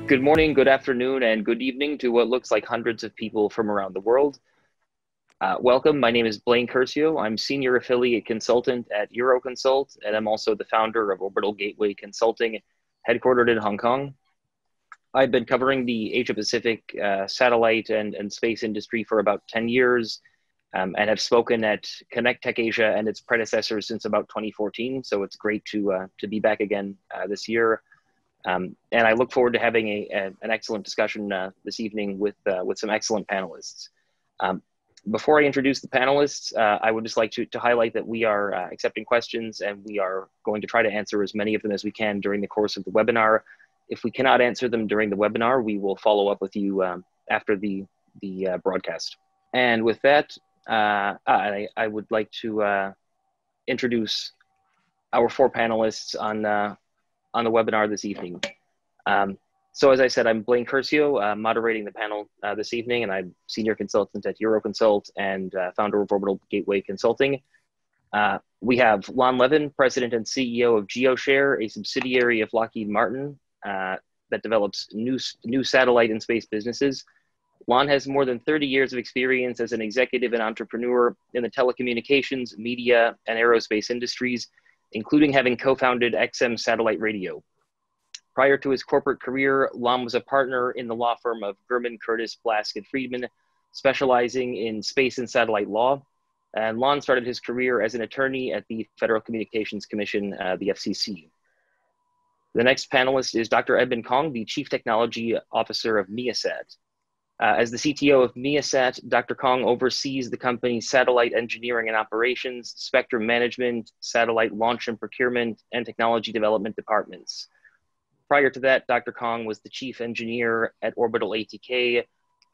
Good morning, good afternoon, and good evening to what looks like hundreds of people from around the world. Welcome, my name is Blaine Curcio. I'm Senior Affiliate Consultant at Euroconsult, and I'm also the founder of Orbital Gateway Consulting, headquartered in Hong Kong. I've been covering the Asia-Pacific satellite and space industry for about 10 years, and have spoken at ConnecTechAsia and its predecessors since about 2014, so it's great to be back again this year. And I look forward to having an excellent discussion this evening with some excellent panelists. Before I introduce the panelists, I would just like to highlight that we are accepting questions, and we are going to try to answer as many of them as we can during the course of the webinar. If we cannot answer them during the webinar, we will follow up with you after the broadcast. And with that, I would like to introduce our four panelists on the webinar this evening. So as I said, I'm Blaine Curcio, moderating the panel this evening, and I'm Senior Consultant at Euroconsult and founder of Orbital Gateway Consulting. We have Lon Levin, President and CEO of GeoShare, a subsidiary of Lockheed Martin that develops new satellite and space businesses. Lon has more than 30 years of experience as an executive and entrepreneur in the telecommunications, media, and aerospace industries, including having co-founded XM Satellite Radio. Prior to his corporate career, Lon was a partner in the law firm of Gurman, Curtis, Blask, and Friedman, specializing in space and satellite law. And Lon started his career as an attorney at the Federal Communications Commission, the FCC. The next panelist is Dr. Edmund Kong, the Chief Technology Officer of Measat. As the CTO of Measat, Dr. Kong oversees the company's satellite engineering and operations, spectrum management, satellite launch and procurement, and technology development departments. Prior to that, Dr. Kong was the chief engineer at Orbital ATK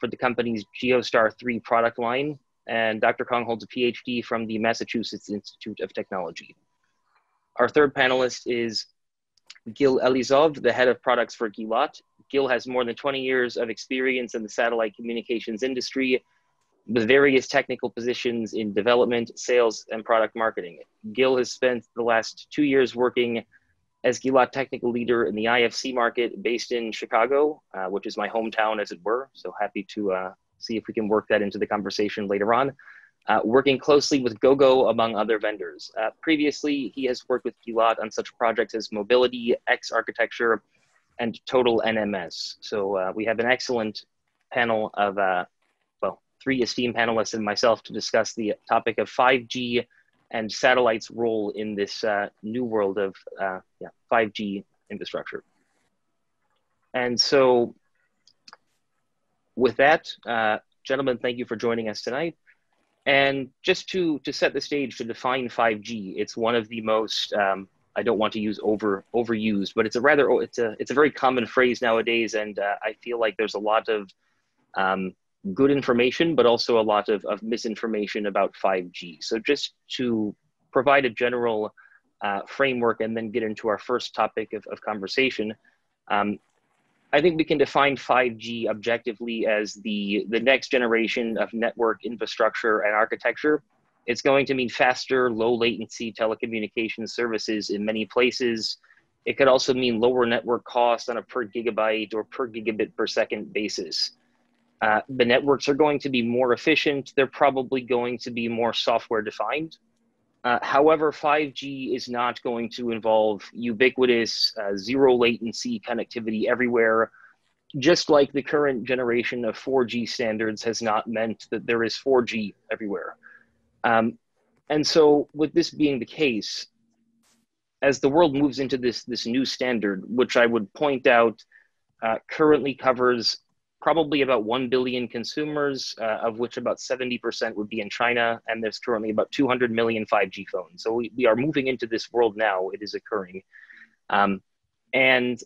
for the company's GeoStar 3 product line, and Dr. Kong holds a PhD from the Massachusetts Institute of Technology. Our third panelist is Gil Elizov, the head of products for Gilat. Gil has more than 20 years of experience in the satellite communications industry with various technical positions in development, sales, and product marketing. Gil has spent the last 2 years working as Gilat technical leader in the IFC market based in Chicago, which is my hometown as it were. So happy to see if we can work that into the conversation later on. Working closely with GoGo among other vendors. Previously, he has worked with Gilat on such projects as Mobility, X Architecture, and Total NMS. So we have an excellent panel of, well, 3 esteemed panelists and myself to discuss the topic of 5G and satellites' role in this new world of 5G infrastructure. And so with that, gentlemen, thank you for joining us tonight. And just to set the stage, to define 5G, it's one of the most, I don't want to use overused, but it's a very common phrase nowadays, and I feel like there's a lot of good information, but also a lot of misinformation about 5G. So just to provide a general framework and then get into our first topic of conversation, I think we can define 5G objectively as the next generation of network infrastructure and architecture. It's going to mean faster, low latency telecommunications services in many places. It could also mean lower network costs on a per gigabyte or per gigabit per second basis. The networks are going to be more efficient. They're probably going to be more software defined. However, 5G is not going to involve ubiquitous, zero latency connectivity everywhere, just like the current generation of 4G standards has not meant that there is 4G everywhere. And so with this being the case, as the world moves into this new standard, which I would point out currently covers probably about 1 billion consumers, of which about 70% would be in China, and there's currently about 200 million 5G phones. So we are moving into this world now, it is occurring. And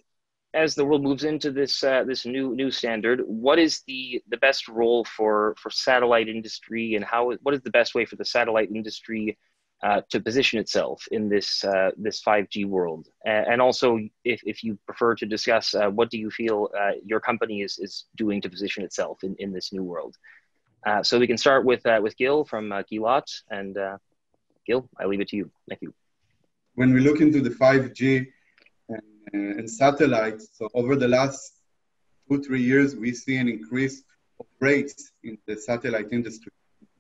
as the world moves into this new standard, what is the best role for satellite industry, and what is the best way for the satellite industry to position itself in this 5G world? And also, if you prefer to discuss, what do you feel your company is doing to position itself in this new world? So we can start with Gil from Gilat, and Gil, I leave it to you. Thank you. When we look into the 5G and satellites, so over the last 2, 3 years, we see an increase of rates in the satellite industry.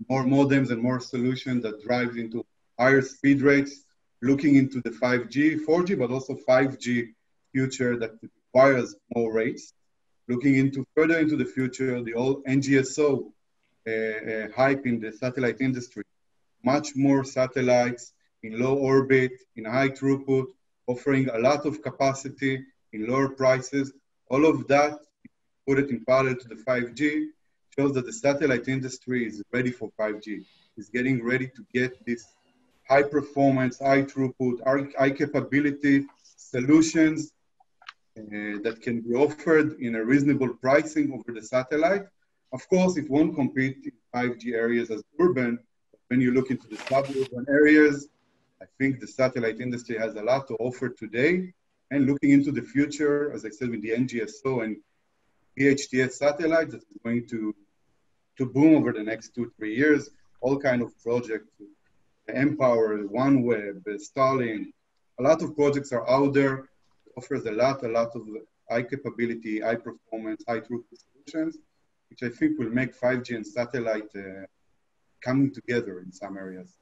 More modems and more solutions that drive into higher speed rates, looking into the 5G, 4G, but also 5G future that requires more rates. Looking into further into the future, the old NGSO hype in the satellite industry, much more satellites in low orbit, in high throughput, offering a lot of capacity in lower prices. All of that, put it in parallel to the 5G, shows that the satellite industry is ready for 5G. It's getting ready to get this high performance, high throughput, high capability solutions that can be offered in a reasonable pricing over the satellite. Of course, it won't compete in 5G areas as urban. When you look into the suburban areas, I think the satellite industry has a lot to offer today. And looking into the future, as I said, with the NGSO and VHTS satellite, that is going to boom over the next 2, 3 years. All kind of projects, Empower, OneWeb, Starlink, a lot of projects are out there. It offers a lot of high capability, high performance, high throughput solutions, which I think will make 5G and satellite coming together in some areas.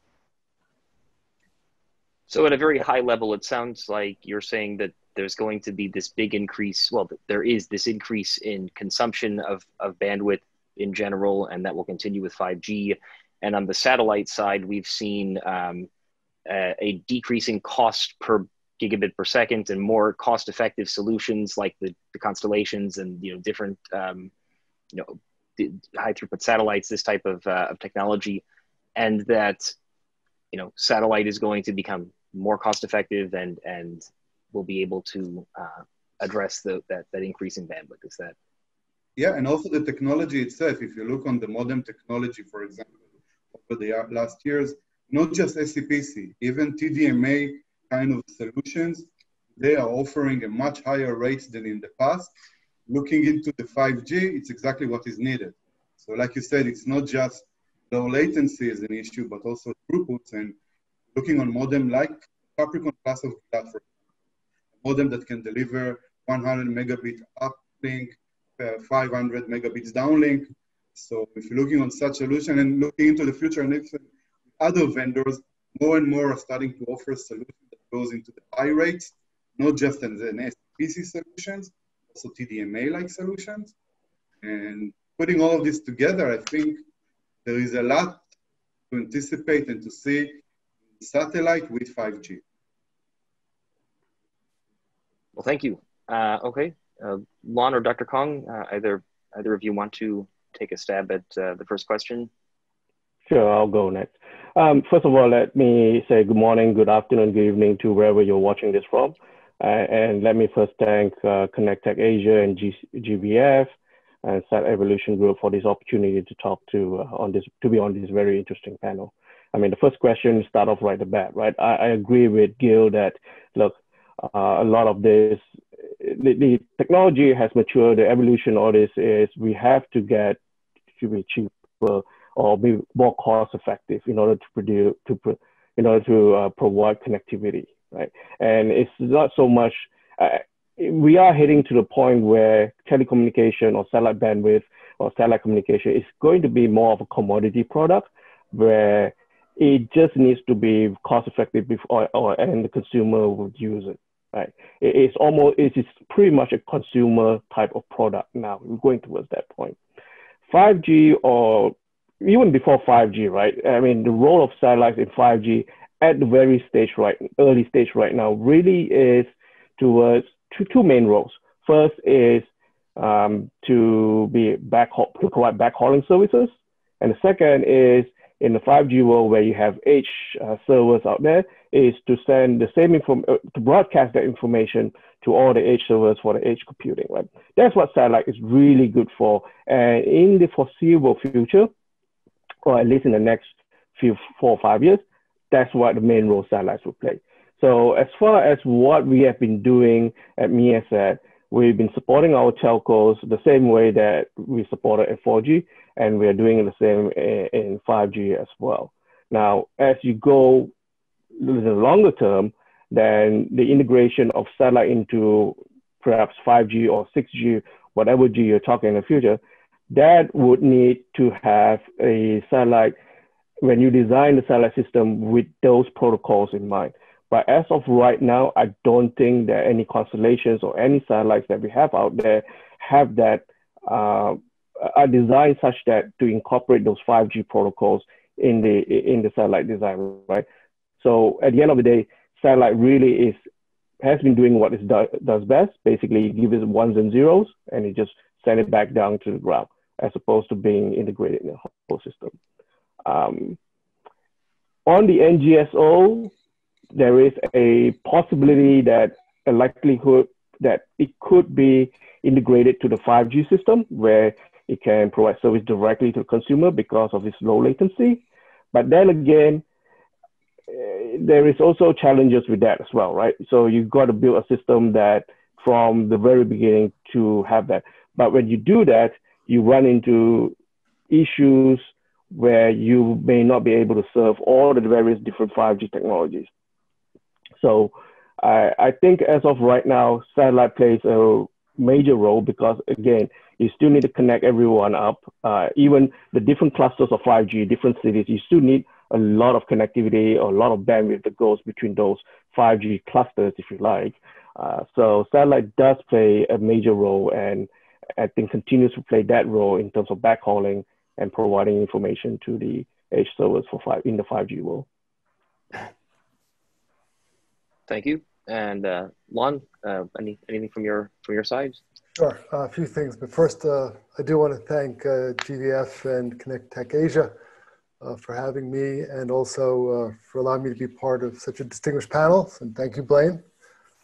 So at a very high level, it sounds like you're saying that there's going to be this big increase. Well, there is this increase in consumption of bandwidth in general, and that will continue with 5G. And on the satellite side, we've seen a decreasing cost per gigabit per second and more cost-effective solutions like the constellations and different high throughput satellites, this type of technology, and that satellite is going to become more cost-effective and will be able to address that increase in bandwidth. Is that? Yeah, and also the technology itself. If you look on the modem technology, for example, over the last years, not just SCPC, even TDMA kind of solutions, they are offering a much higher rates than in the past. Looking into the 5G, it's exactly what is needed. So like you said, it's not just low latency is an issue, but also throughputs, and looking on modem like Capricorn class of platform, a modem that can deliver 100 megabit uplink, 500 megabits downlink. So if you're looking on such solution and looking into the future and other vendors, more and more are starting to offer solutions that goes into the high rates, not just as an SPC solutions, also TDMA-like solutions. And putting all of this together, I think there is a lot to anticipate and to see satellite with 5G. Well, thank you. Okay, Lon or Dr. Kong, either of you want to take a stab at the first question? Sure, I'll go next. First of all, let me say good morning, good afternoon, good evening to wherever you're watching this from. And let me first thank ConnecTechAsia and GVF and SatelliteAsia Group for this opportunity to talk to be on this very interesting panel. I mean, the first question start off right at the bat, right? I agree with Gil that, look, a lot of this, the technology has matured. The evolution of this is we have to get to be cheaper or be more cost effective in order to provide connectivity, right? And it's not so much, we are heading to the point where telecommunication or satellite bandwidth or satellite communication is going to be more of a commodity product where it just needs to be cost effective before, and the consumer would use it, right? It's pretty much a consumer type of product now. We're going towards that point. 5G or even before 5G, right? I mean, the role of satellites in 5G at the very early stage right now really is towards two main roles. First is to provide backhauling services. And the second is in the 5G world where you have edge servers out there is to send the same to broadcast that information to all the edge servers for the edge computing, right? That's what satellite is really good for. And in the foreseeable future, or at least in the next 4 or 5 years, that's what the main role satellites will play. So as far as what we have been doing at MEASAT, we've been supporting our telcos the same way that we supported in 4G, and we are doing the same in 5G as well. Now, as you go in the longer term, then the integration of satellite into perhaps 5G or 6G whatever G you're talking in the future, that would need to have a satellite when you design the satellite system with those protocols in mind. But as of right now, I don't think that any constellations or any satellites that we have out there have that, are designed such that to incorporate those 5G protocols in the satellite design, right? So at the end of the day, satellite really has been doing what it does best. Basically, give it ones and zeros, and it just send it back down to the ground, as opposed to being integrated in the whole system. On the NGSO, there is a possibility that a likelihood that it could be integrated to the 5G system, where it can provide service directly to the consumer because of its low latency. But then again, there is also challenges with that as well, right? So you've got to build a system that from the very beginning to have that. But when you do that, you run into issues where you may not be able to serve all the various different 5G technologies. So I think as of right now, satellite plays a major role because, again, you still need to connect everyone up. Even the different clusters of 5G, different cities, you still need a lot of connectivity or a lot of bandwidth that goes between those 5G clusters, if you like. So satellite does play a major role, and I think continues to play that role in terms of backhauling and providing information to the edge servers in the 5G world. Thank you. And Lon, anything from your side? Sure, a few things. But first, I do want to thank GVF and ConnecTechAsia for having me, and also for allowing me to be part of such a distinguished panel. And thank you, Blaine,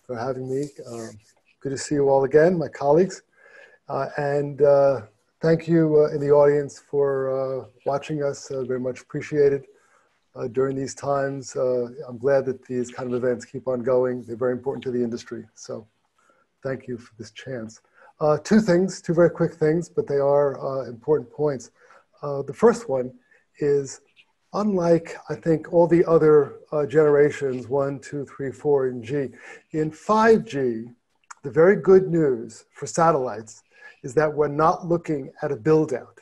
for having me. Good to see you all again, my colleagues. And thank you in the audience for watching us. Very much appreciated during these times. I'm glad that these kind of events keep on going. They're very important to the industry. So thank you for this chance. Two very quick things, but they are important points. The first one is, unlike, I think, all the other generations, 1, 2, 3, 4 in G, in 5G, the very good news for satellites is that we're not looking at a build out.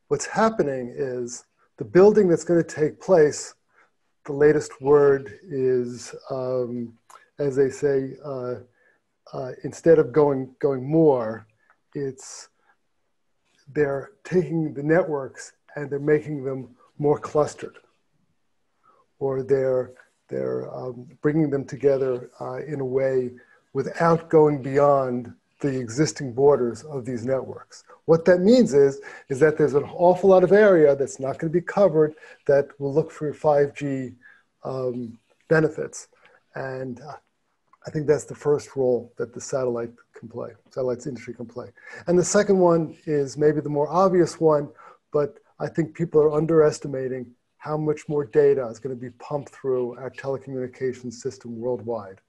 What's happening is the building that's going to take place, the latest word is, as they say, instead of going more, they're taking the networks and they're making them more clustered, or they're bringing them together in a way without going beyond the existing borders of these networks. What that means is that there's an awful lot of area that's not going to be covered that will look for 5G benefits. And I think that's the first role that the satellites industry can play. And the second one is maybe the more obvious one, but I think people are underestimating how much more data is going to be pumped through our telecommunications system worldwide.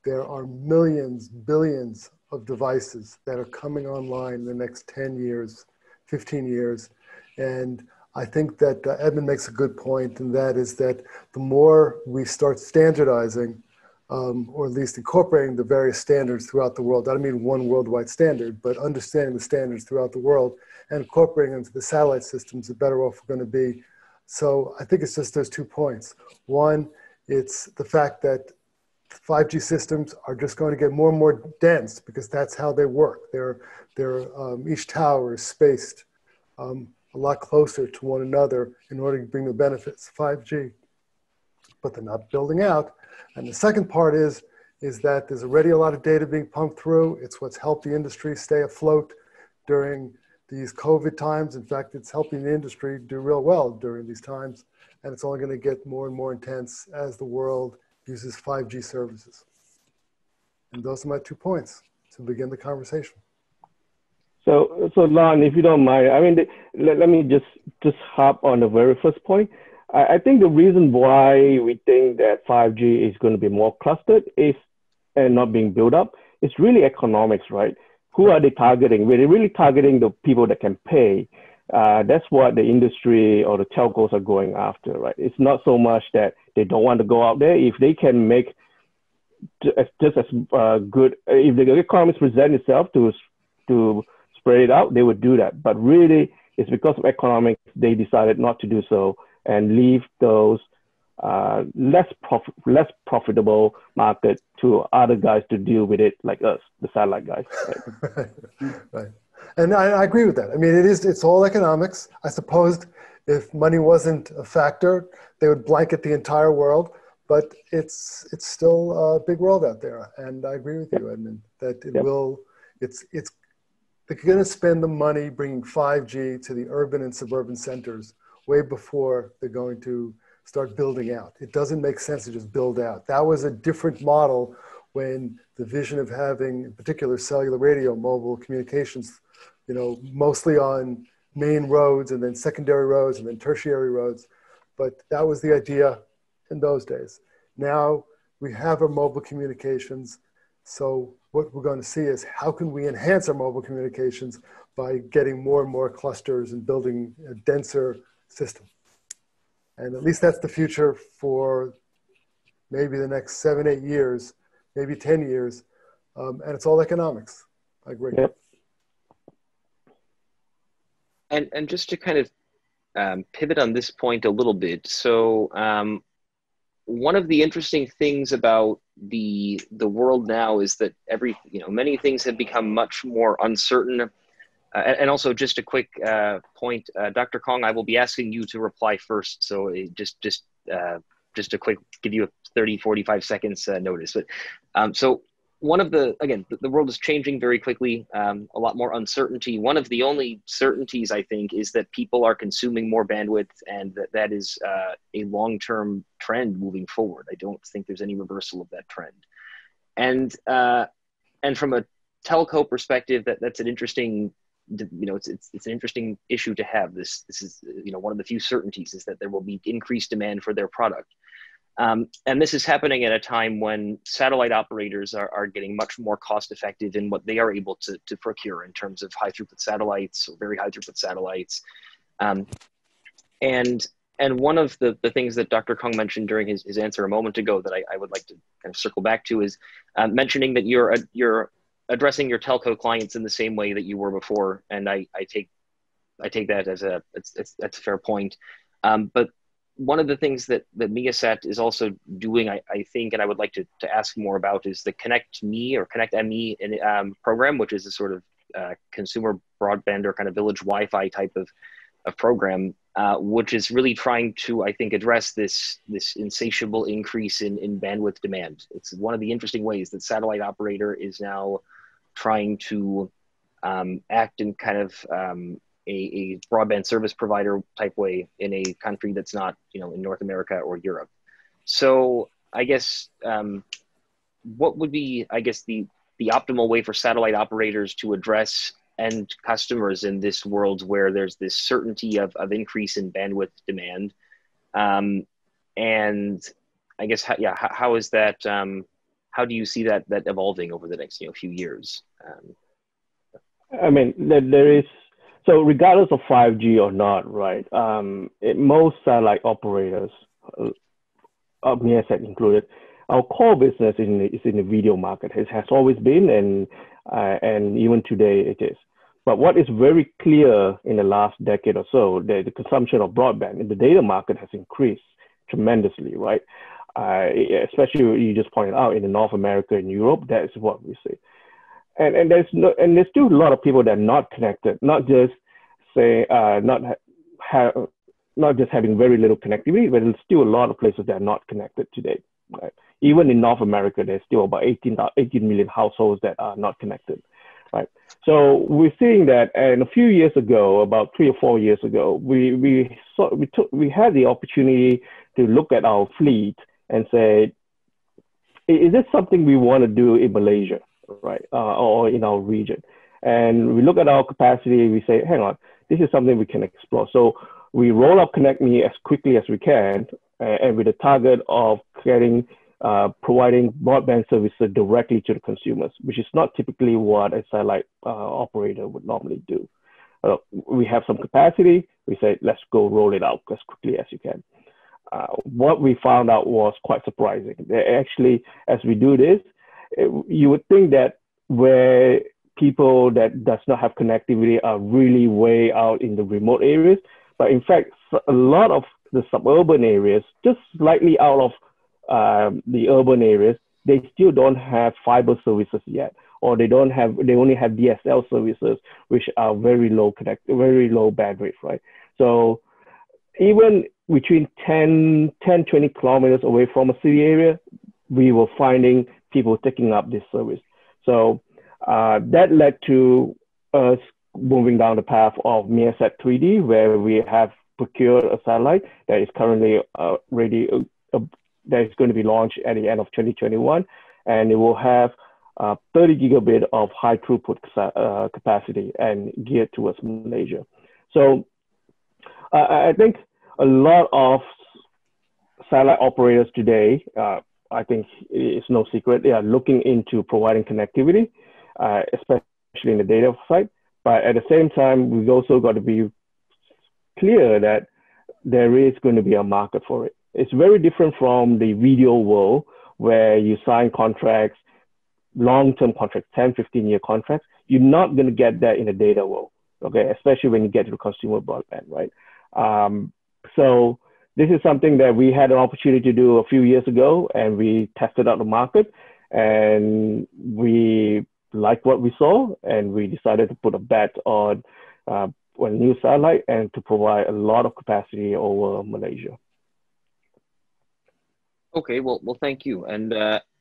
There are millions, billions of devices that are coming online in the next 10 years, 15 years. And I think that Edmund makes a good point, and that is that the more we start standardizing, or at least incorporating the various standards throughout the world. I don't mean one worldwide standard, but understanding the standards throughout the world and incorporating them to the satellite systems, the better off we're going to be. So I think it's just those 2 points. One, it's the fact that 5G systems are just going to get more and more dense because that's how they work. Each tower is spaced a lot closer to one another in order to bring the benefits of 5G, but they're not building out. And the second part is that there's already a lot of data being pumped through. It's what's helped the industry stay afloat during these COVID times. In fact, it's helping the industry do real well during these times. And it's only going to get more and more intense as the world uses 5G services. And those are my 2 points to begin the conversation. So Lon, if you don't mind, I mean, let me just hop on the very first point. I think the reason why we think that 5G is going to be more clustered and not being built up is really economics, right? Who are they targeting? We're really targeting the people that can pay. That's what the industry or the telcos are going after, right? It's not so much that they don't want to go out there. If they can make just as good. If the economics present itself to spread it out, they would do that. But really, it's because of economics they decided not to do so and leave those less profitable market to other guys to deal with it, like us, the satellite guys. Right. Right. And I agree with that. I mean, it's all economics. I suppose if money wasn't a factor, they would blanket the entire world. But it's still a big world out there, and I agree with you, Edmund, that it will. They're going to spend the money bringing 5G to the urban and suburban centers way before they're going to start building out. It doesn't make sense to just build out. That was a different model when the vision of having, in particular, cellular radio, mobile communications, mostly on main roads and then secondary roads and then tertiary roads. But that was the idea in those days. Now we have our mobile communications. So what we're going to see is how can we enhance our mobile communications by getting more and more clusters and building a denser system. And at least that's the future for maybe the next 7, 8 years, maybe 10 years. And it's all economics. I agree. Yep. And just to kind of pivot on this point a little bit. So one of the interesting things about the world now is that many things have become much more uncertain. And also just a quick point, Dr. Kong, I will be asking you to reply first. So just a quick, give you a 30, 45 seconds notice. But so one of the world is changing very quickly, a lot more uncertainty. One of the only certainties, I think, is that people are consuming more bandwidth, and that is a long-term trend moving forward. I don't think there's any reversal of that trend. And from a telco perspective, that's an interesting, it's an interesting issue to have. This is, one of the few certainties is that there will be increased demand for their product. And this is happening at a time when satellite operators are getting much more cost effective in what they are able to procure in terms of high throughput satellites or very high throughput satellites. And one of the things that Dr. Kong mentioned during his answer a moment ago that I would like to kind of circle back to is mentioning that you're addressing your telco clients in the same way that you were before. And I take that as that's a fair point. But one of the things that Megasat is also doing, I think, and I would like to ask more about, is the ConnectMe or ConnectMe program, which is a sort of consumer broadband or kind of village Wi-Fi type of program, which is really trying to, I think, address this insatiable increase in bandwidth demand. It's one of the interesting ways that satellite operator is now trying to act in kind of a broadband service provider type way in a country that's not, in North America or Europe. So I guess what would be, the optimal way for satellite operators to address end customers in this world where there's this certainty of increase in bandwidth demand? And I guess, how is that, how do you see that evolving over the next, few years? I mean, there is, so regardless of 5G or not, right? Most satellite operators, Megasat included, our core business is in the video market. It has always been, and even today it is. But what is very clear in the last decade or so, the consumption of broadband in the data market has increased tremendously, right? Especially, you just pointed out, in the North America and Europe, that is what we see. And there's still a lot of people that are not connected, not just not just having very little connectivity, but there's still a lot of places that are not connected today. Right? Even in North America, there's still about 18 million households that are not connected. Right. So we're seeing that, and a few years ago, about 3 or 4 years ago, we had the opportunity to look at our fleet and say, is this something we want to do in Malaysia? Right, or in our region, and we look at our capacity. We say, hang on, this is something we can explore. So we roll out ConnectMe as quickly as we can, and with the target of providing broadband services directly to the consumers, which is not typically what a satellite operator would normally do. We have some capacity. We say, let's go roll it out as quickly as you can. what we found out was quite surprising. Actually, as we do this, you would think that where people that does not have connectivity are really way out in the remote areas, but in fact, a lot of the suburban areas, just slightly out of the urban areas, they still don't have fiber services yet, or they only have DSL services, which are very low bandwidth, right? So even between 10, 20 kilometers away from a city area, we were finding people taking up this service. So that led to us moving down the path of Measat 3D, where we have procured a satellite that is currently ready, that is going to be launched at the end of 2021, and it will have 30 gigabit of high throughput capacity and geared towards Malaysia. So I think a lot of satellite operators today, I think it's no secret, they are looking into providing connectivity, especially in the data side. But at the same time, we've also got to be clear that there is going to be a market for it. It's very different from the video world where you sign contracts, long-term contracts, 10, 15-year contracts. You're not going to get that in the data world, okay? Especially when you get to the consumer broadband, right? So this is something that we had an opportunity to do a few years ago, and we tested out the market, and we liked what we saw, and we decided to put a bet on a new satellite and to provide a lot of capacity over Malaysia. Okay, well, thank you. And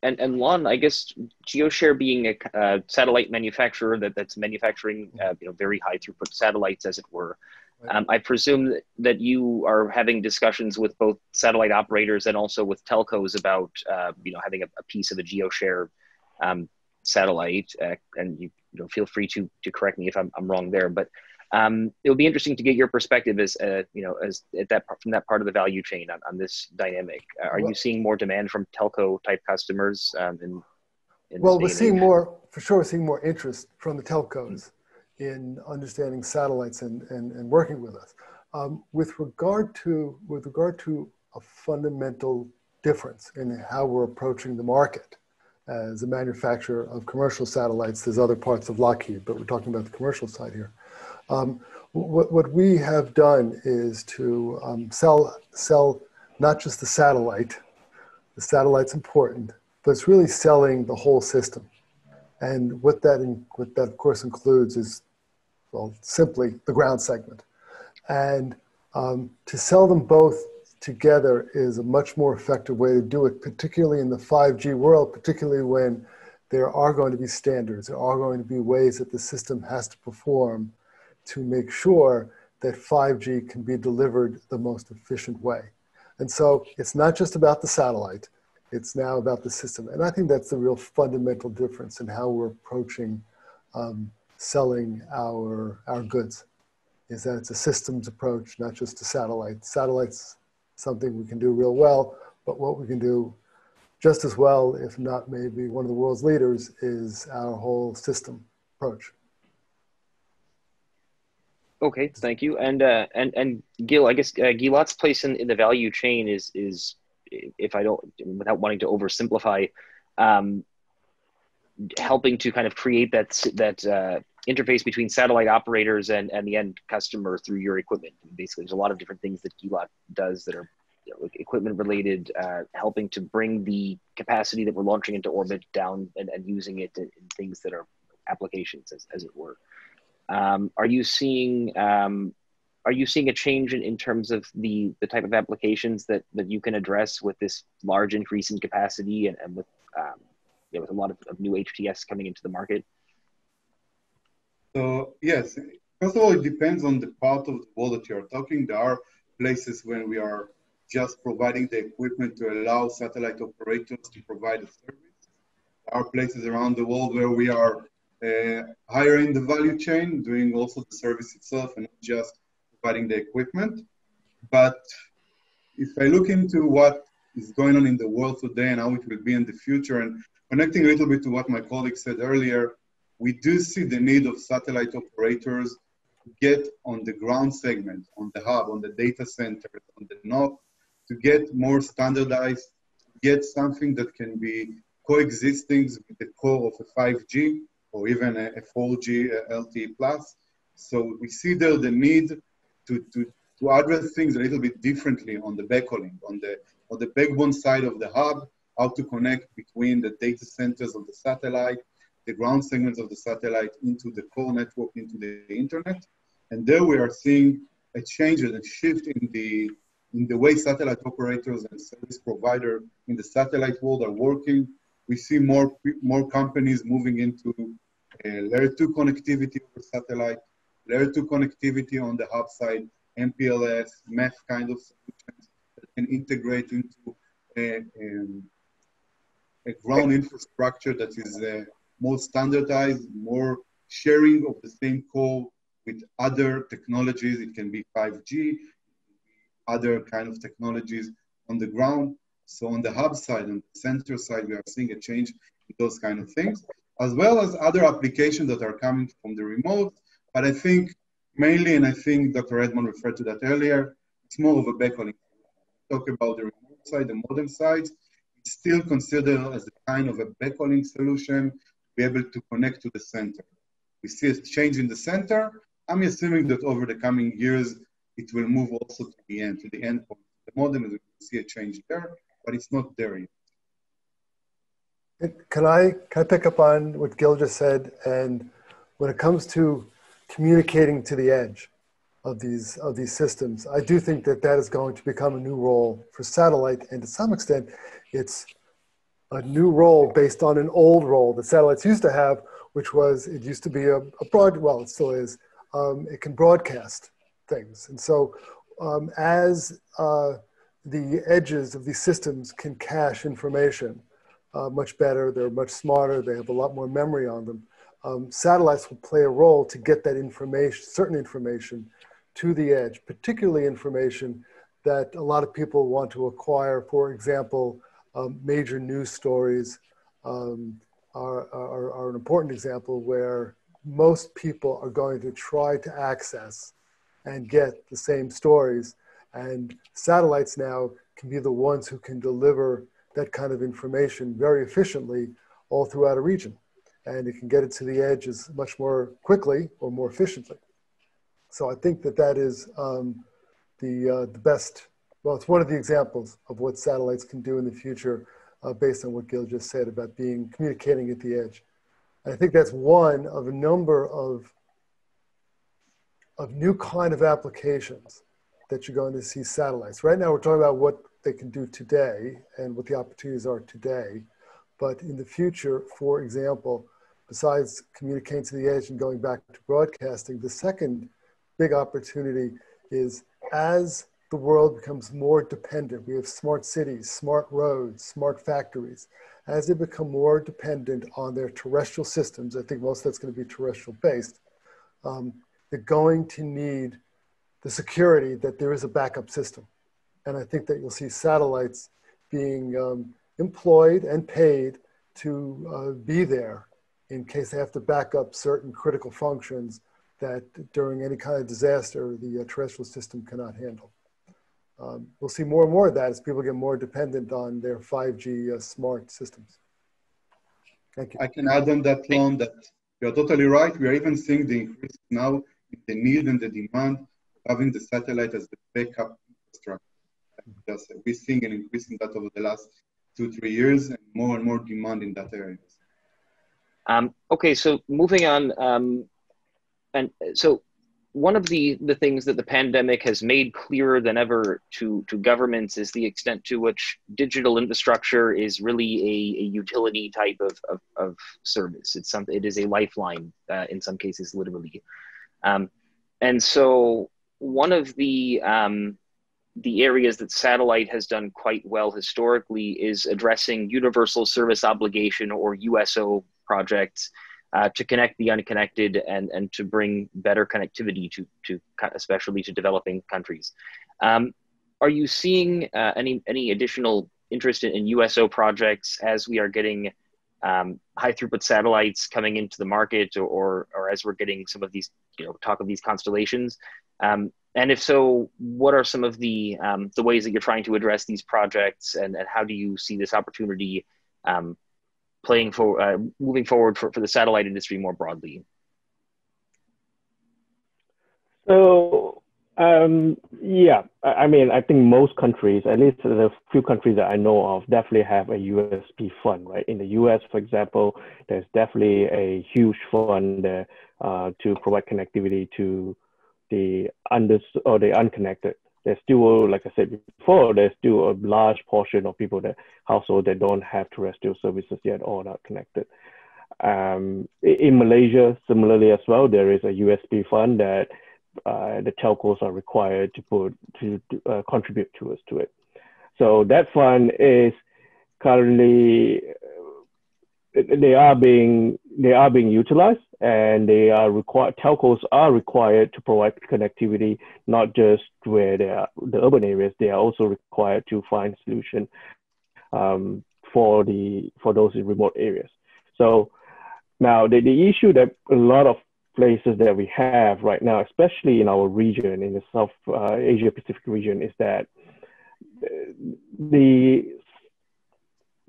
Lon, I guess GeoShare being a satellite manufacturer that's manufacturing very high throughput satellites, as it were. I presume that you are having discussions with both satellite operators and also with telcos about having a piece of a GeoShare satellite. And you feel free to correct me if I'm wrong there, but it would be interesting to get your perspective as from that part of the value chain on this dynamic. Are you seeing more demand from telco type customers? We're seeing more, for sure. We're seeing more interest from the telcos in understanding satellites and working with us. With regard to a fundamental difference in how we're approaching the market as a manufacturer of commercial satellites, there's other parts of Lockheed, but we're talking about the commercial side here. What we have done is to sell not just the satellite. The satellite's important, but it's really selling the whole system. And what that of course includes is, well, simply the ground segment. And to sell them both together is a much more effective way to do it, particularly in the 5G world, particularly when there are going to be standards, there are going to be ways that the system has to perform to make sure that 5G can be delivered the most efficient way. And so it's not just about the satellite, it's now about the system. And I think that's the real fundamental difference in how we're approaching selling our goods, is that it's a systems approach, not just a satellite. Satellite's something we can do real well, but what we can do just as well, if not maybe one of the world's leaders, is our whole system approach. Okay, thank you. And Gil, I guess Gilat's place in the value chain is, if I don't, without wanting to oversimplify, helping to kind of create that interface between satellite operators and the end customer through your equipment. Basically, there's a lot of different things that Gilat does that are like equipment related, helping to bring the capacity that we're launching into orbit down and using it in things that are applications, as it were. Are you seeing a change in terms of the type of applications that you can address with this large increase in capacity and with a lot of new HTS coming into the market? So yes, first of all, it depends on the part of the world that you are talking. There are places when we are just providing the equipment to allow satellite operators to provide a service. There are places around the world where we are higher in the value chain, doing also the service itself and not just providing the equipment. But if I look into what is going on in the world today and how it will be in the future, and connecting a little bit to what my colleague said earlier, we do see the need of satellite operators to get on the ground segment, on the hub, on the data centers, on the NOC, to get more standardized, get something that can be coexisting with the core of a 5G or even a 4G LTE plus. So we see there the need to address things a little bit differently on the backhauling, on the backbone side of the hub, how to connect between the data centers of the satellite, the ground segments of the satellite into the core network, into the internet. And there we are seeing a change and a shift in the way satellite operators and service providers in the satellite world are working. We see more companies moving into layer 2 connectivity over satellite, layer 2 connectivity on the hub side, MPLS, MEF kind of solutions that can integrate into a ground infrastructure that is more standardized, more sharing of the same core with other technologies. It can be 5G, other kind of technologies on the ground. So on the hub side, on the center side, we are seeing a change in those kind of things, as well as other applications that are coming from the remote. But I think mainly, and I think Dr. Edmond referred to that earlier, it's more of a backhauling. Talk about the remote side, the modem side, it's still considered as a kind of a backhauling solution to be able to connect to the center. We see a change in the center. I'm assuming that over the coming years, it will move also to the end, to the endpoint. The modem, we see a change there, but it's not there yet. Can I pick up on what Gil just said? And when it comes to communicating to the edge of these systems, I do think that is going to become a new role for satellite, and to some extent, it's a new role based on an old role that satellites used to have, which was it used to be a well, it still is. It can broadcast things, and so as the edges of these systems can cache information much better, they're much smarter, they have a lot more memory on them. Satellites will play a role to get that information, certain information, to the edge, particularly information that a lot of people want to acquire. For example, major news stories are an important example where most people are going to try to access and get the same stories. And satellites now can be the ones who can deliver that kind of information very efficiently all throughout a region. And it can get it to the edges much more quickly or more efficiently. So I think that is the best, well, it's one of the examples of what satellites can do in the future based on what Gil just said about communicating at the edge. And I think that's one of a number of new kind of applications that you're going to see satellites. Right now we're talking about what they can do today and what the opportunities are today. But in the future, for example, besides communicating to the edge and going back to broadcasting, the second big opportunity is as the world becomes more dependent, we have smart cities, smart roads, smart factories. As they become more dependent on their terrestrial systems, I think most of that's going to be terrestrial based, they're going to need the security that there is a backup system. And I think that you'll see satellites being employed and paid to be there in case they have to back up certain critical functions that during any kind of disaster, the terrestrial system cannot handle. We'll see more and more of that as people get more dependent on their 5G smart systems. Thank you. I can add on that, Lon, that you're totally right. We are even seeing the increase now in the need and the demand of having the satellite as the backup infrastructure. We're seeing an increase in that over the last 2-3 years and more demand in that area. Okay, so moving on, and so one of the things that the pandemic has made clearer than ever to governments is the extent to which digital infrastructure is really a utility type of service. It is a lifeline in some cases, literally. And so one of the areas that satellite has done quite well historically is addressing universal service obligation or USO projects to connect the unconnected and to bring better connectivity to especially to developing countries. Are you seeing any additional interest in USO projects as we are getting high throughput satellites coming into the market, or as we're getting some of these, talk of these constellations? And if so, what are some of the ways that you're trying to address these projects, and how do you see this opportunity moving forward for the satellite industry more broadly? So, yeah, I mean, I think most countries, at least the few countries that I know of, definitely have a USP fund, right? In the US, for example, there's definitely a huge fund there to provide connectivity to the unconnected. There's still, like I said before, there's still a large portion of people household that don't have terrestrial services yet or not connected. In Malaysia, similarly as well, there is a USP fund that the telcos are required to contribute to it. So that fund is currently they are being utilized, and telcos are required to provide connectivity, not just where they are the urban areas. They are also required to find solution for those in remote areas. So now the issue that a lot of places that we have right now, especially in our region, in the South Asia Pacific region, is that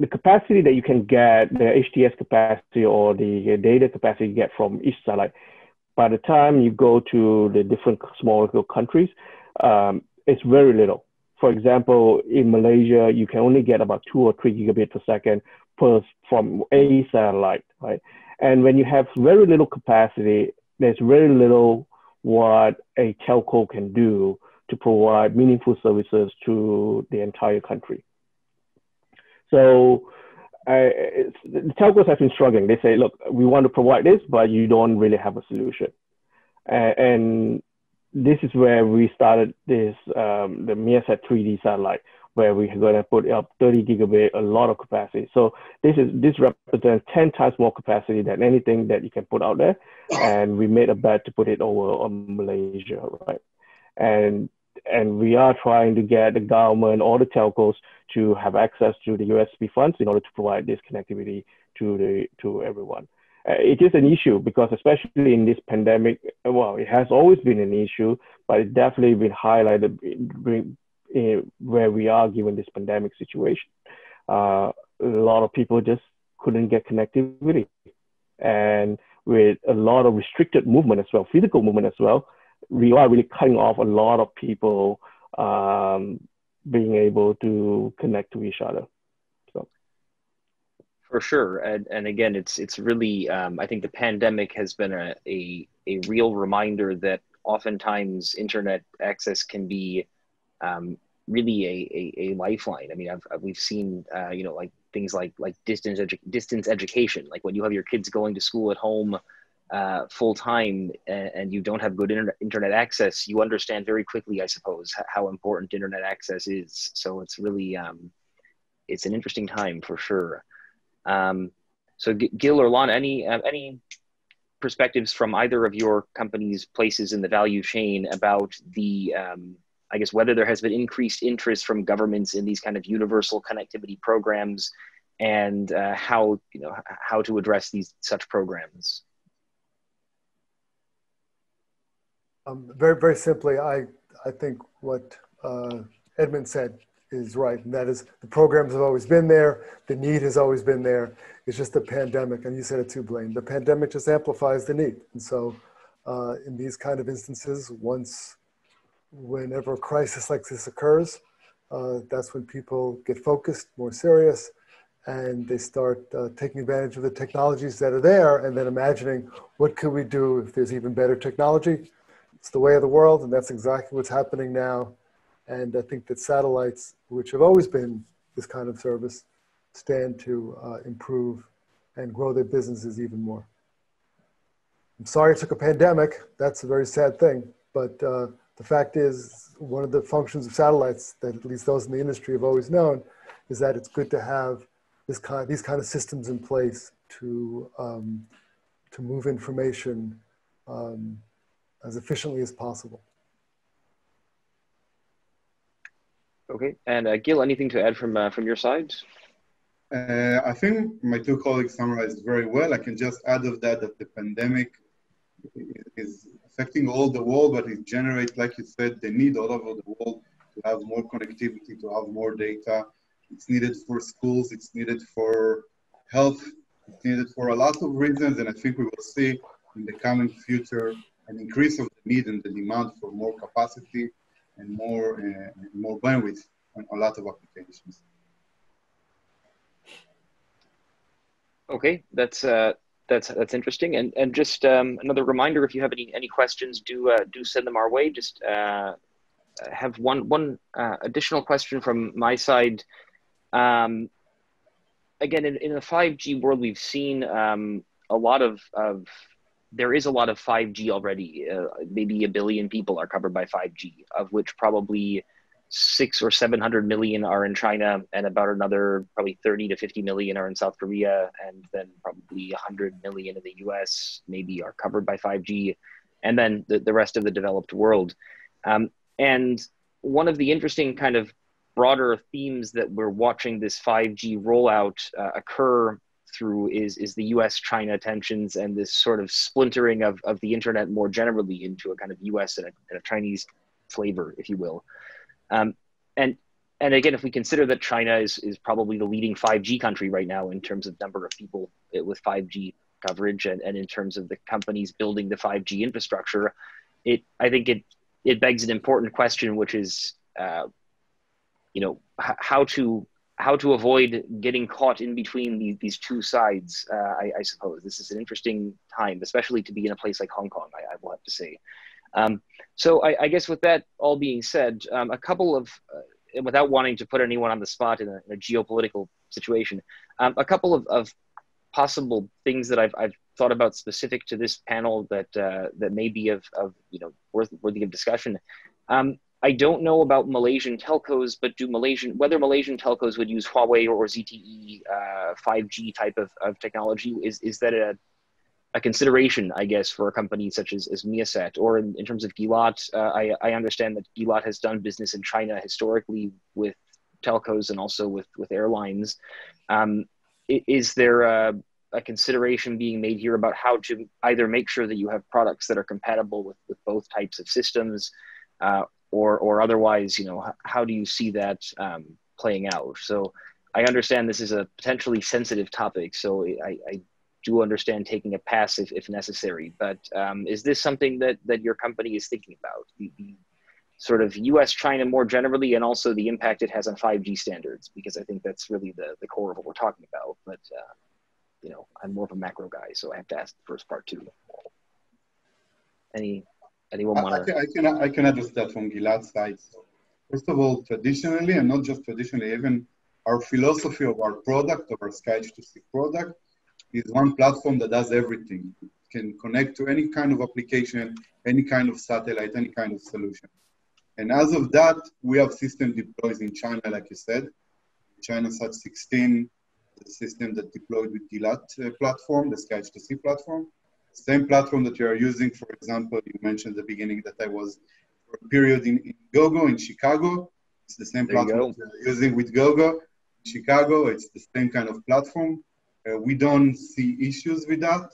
the capacity that you can get, the HTS capacity or the data capacity you get from each satellite, by the time you go to the different smaller countries, it's very little. For example, in Malaysia, you can only get about 2 or 3 gigabits per second from a satellite, right? And when you have very little capacity, there's very little what a telco can do to provide meaningful services to the entire country. So the telcos have been struggling. They say, look, we want to provide this, but you don't really have a solution. And this is where we started this, the Measat 3D satellite, where we're going to put up 30 gigabit, a lot of capacity. So this represents 10 times more capacity than anything that you can put out there. And we made a bet to put it over on Malaysia, right? And we are trying to get the government or the telcos to have access to the USP funds in order to provide this connectivity to everyone. It is an issue because, especially in this pandemic, well, it has always been an issue, but it's definitely been highlighted where we are given this pandemic situation. A lot of people just couldn't get connectivity, and with a lot of restricted movement as well, physical movement as well, we are really cutting off a lot of people being able to connect to each other. So. For sure, and again, it's really I think the pandemic has been a real reminder that oftentimes internet access can be really a lifeline. I mean, we've seen like things like distance education, like when you have your kids going to school at home full time and you don't have good internet access, you understand very quickly, I suppose, how important internet access is. So it's really it's an interesting time for sure. So Gil or Lon, any perspectives from either of your companies' places in the value chain about the I guess whether there has been increased interest from governments in these kind of universal connectivity programs, and how to address such programs? Very, very simply, I think what Edmund said is right, and that is the programs have always been there, the need has always been there. It's just the pandemic, and you said it too, Blaine. The pandemic just amplifies the need, and so in these kind of instances, whenever a crisis like this occurs, that's when people get focused, more serious, and they start taking advantage of the technologies that are there, and then imagining what could we do if there's even better technology. It's the way of the world, and that's exactly what's happening now. And I think that satellites, which have always been this kind of service, stand to improve and grow their businesses even more. I'm sorry it took a pandemic. That's a very sad thing. But the fact is, one of the functions of satellites that at least those in the industry have always known is that it's good to have these kind of systems in place to move information as efficiently as possible. Okay, and Gil, anything to add from your side? I think my two colleagues summarized very well. I can just add of that the pandemic is affecting all the world, but it generates, like you said, the need all over the world to have more connectivity, to have more data. It's needed for schools, it's needed for health, it's needed for a lot of reasons, and I think we will see in the coming future an increase of the need and the demand for more capacity and more bandwidth on a lot of applications. Okay, that's interesting. And just another reminder: if you have any questions, do send them our way. Just have one additional question from my side. Again, in the 5G world, we've seen a lot of there is a lot of 5G already. Maybe 1 billion people are covered by 5G, of which probably 600 or 700 million are in China, and about another probably 30 to 50 million are in South Korea, and then probably 100 million in the US maybe are covered by 5G, and then the rest of the developed world. And one of the interesting kind of broader themes that we're watching this 5G rollout occur through is the US-China tensions and this sort of splintering of the internet more generally into a kind of US and a Chinese flavor, if you will. And again, if we consider that China is probably the leading 5G country right now in terms of number of people with 5G coverage, and in terms of the companies building the 5G infrastructure, I think it begs an important question, which is, how to avoid getting caught in between these two sides. I suppose this is an interesting time, especially to be in a place like Hong Kong, I will have to say. So I guess with that all being said, a couple of, without wanting to put anyone on the spot in a geopolitical situation, a couple of possible things that I've thought about specific to this panel that may be of worthy of discussion. I don't know about Malaysian telcos, but whether Malaysian telcos would use Huawei or ZTE 5G type of technology? Is that a consideration, I guess, for a company such as Miasat? Or in terms of Gilat, I understand that Gilat has done business in China historically with telcos and also with airlines. Is there a consideration being made here about how to either make sure that you have products that are compatible with both types of systems, or otherwise, how do you see that playing out? So I understand this is a potentially sensitive topic, so I do understand taking a pass if necessary, but is this something that your company is thinking about? The sort of US-China more generally, and also the impact it has on 5G standards, because I think that's really the core of what we're talking about. But I'm more of a macro guy, so I have to ask the first part too. Anyone want to? I can address that from Gilat's side. So first of all, traditionally, and not just traditionally, even our philosophy of our product, of our SkyH2C product, is one platform that does everything. It can connect to any kind of application, any kind of satellite, any kind of solution. And as of that, we have system deploys in China, like you said. China Sat 16, the system that deployed with Gilat platform, the SkyH2C platform. Same platform that you are using, for example, you mentioned at the beginning that I was for a period in GoGo in Chicago. It's the same platform that you're using with GoGo in Chicago. It's the same kind of platform. We don't see issues with that,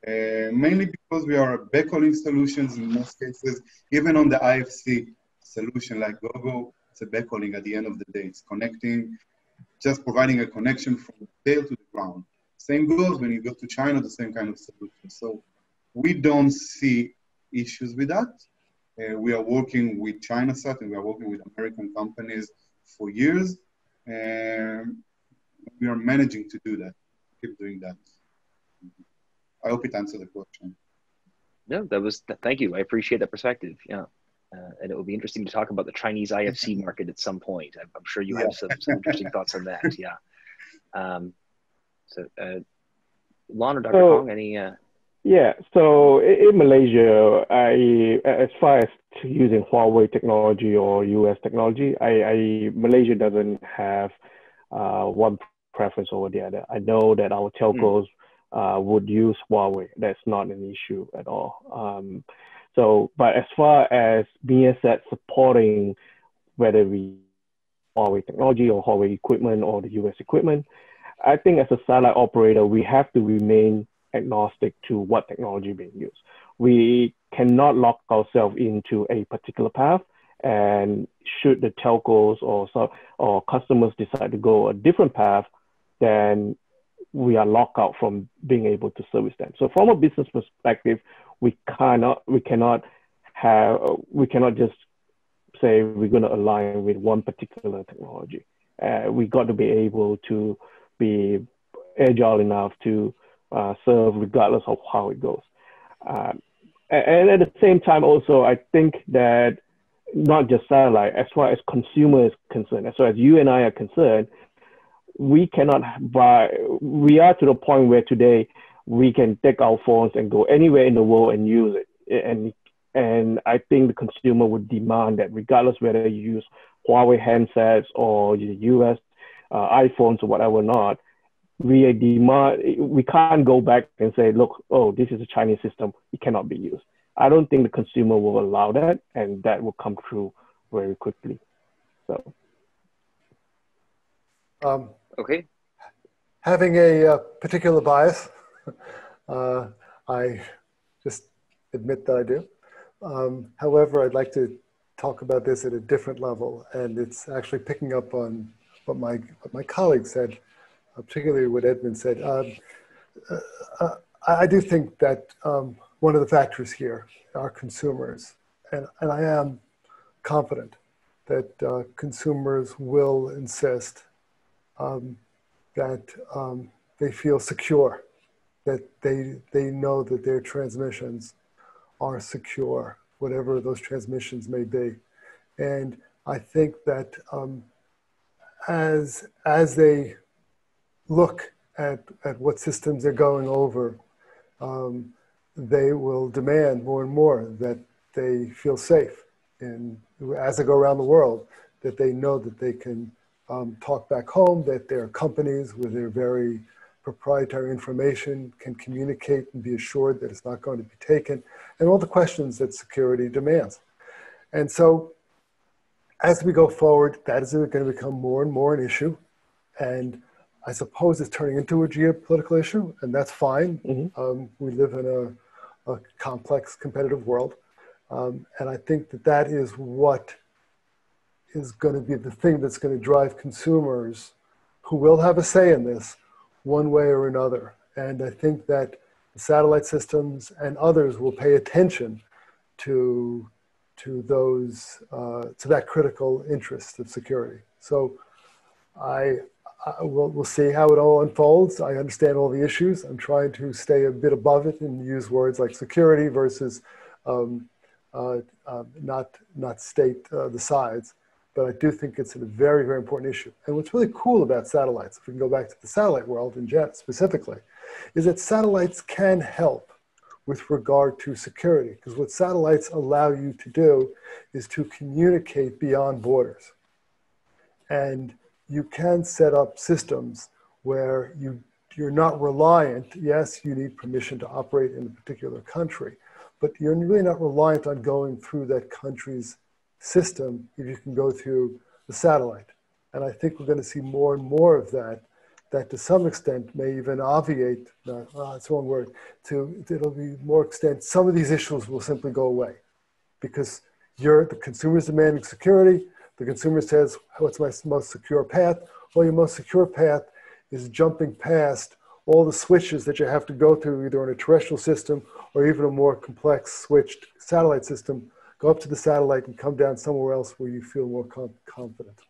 mainly because we are backhauling solutions in most cases. Even on the IFC solution like GoGo, it's a backhauling at the end of the day. It's connecting, just providing a connection from the tail to the ground. Same goes when you go to China, the same kind of solution. So we don't see issues with that. We are working with ChinaSat and we are working with American companies for years. And we are managing to do that, keep doing that. I hope it answered the question. No, thank you. I appreciate that perspective. Yeah. And it will be interesting to talk about the Chinese IFC market at some point. I'm sure you have some interesting thoughts on that. Yeah. So, Lon or Dr. Kong, any? Yeah, so in Malaysia, as far as using Huawei technology or US technology, Malaysia doesn't have one preference over the other. I know that our telcos would use Huawei. That's not an issue at all. But as far as Miasat supporting whether we Huawei technology or Huawei equipment or the US equipment, I think as a satellite operator, we have to remain agnostic to what technology being used. we cannot lock ourselves into a particular path. And should the telcos or customers decide to go a different path, then we are locked out from being able to service them. So from a business perspective, we cannot just say we're going to align with one particular technology. We got to be able to be agile enough to serve regardless of how it goes. And at the same time, also, I think that not just satellite, as far as consumer is concerned, as far as you and I are concerned, we cannot buy. We are to the point where today we can take our phones and go anywhere in the world and use it. And I think the consumer would demand that, regardless whether you use Huawei handsets or the US iPhones or whatever not, we can't go back and say, look, oh, this is a Chinese system, it cannot be used. I don't think the consumer will allow that, and that will come true very quickly. So, okay. Having a particular bias, I just admit that I do. However, I'd like to talk about this at a different level, and it's actually picking up on what my colleague said, particularly what Edmund said. I do think that one of the factors here are consumers, and I am confident that consumers will insist that they feel secure, that they know that their transmissions are secure, whatever those transmissions may be. And I think that as they look at what systems they're going over, they will demand more and more that they feel safe. And as they go around the world, that they know that they can talk back home, that their companies with their very proprietary information can communicate and be assured that it's not going to be taken, and all the questions that security demands. And so as we go forward, that is going to become more and more an issue. And I suppose it's turning into a geopolitical issue, and that's fine. Mm-hmm. We live in a complex, competitive world. And I think that is what is going to be the thing that's going to drive consumers who will have a say in this one way or another. And I think that the satellite systems and others will pay attention to that critical interest of security. So we'll see how it all unfolds. I understand all the issues. I'm trying to stay a bit above it and use words like security versus not state the sides. But I do think it's a very, very important issue. And what's really cool about satellites, if we can go back to the satellite world in jet specifically, is that satellites can help with regard to security. Because what satellites allow you to do is to communicate beyond borders. And you can set up systems where you're not reliant. Yes, you need permission to operate in a particular country, but you're really not reliant on going through that country's system if you can go through the satellite. And I think we're going to see more and more of that to some extent may even obviate, that's the wrong word, it'll be more extent, some of these issues will simply go away because the consumer's demanding security. The consumer says, what's my most secure path? Well, your most secure path is jumping past all the switches that you have to go through either on a terrestrial system or even a more complex switched satellite system. Go up to the satellite and come down somewhere else where you feel more confident.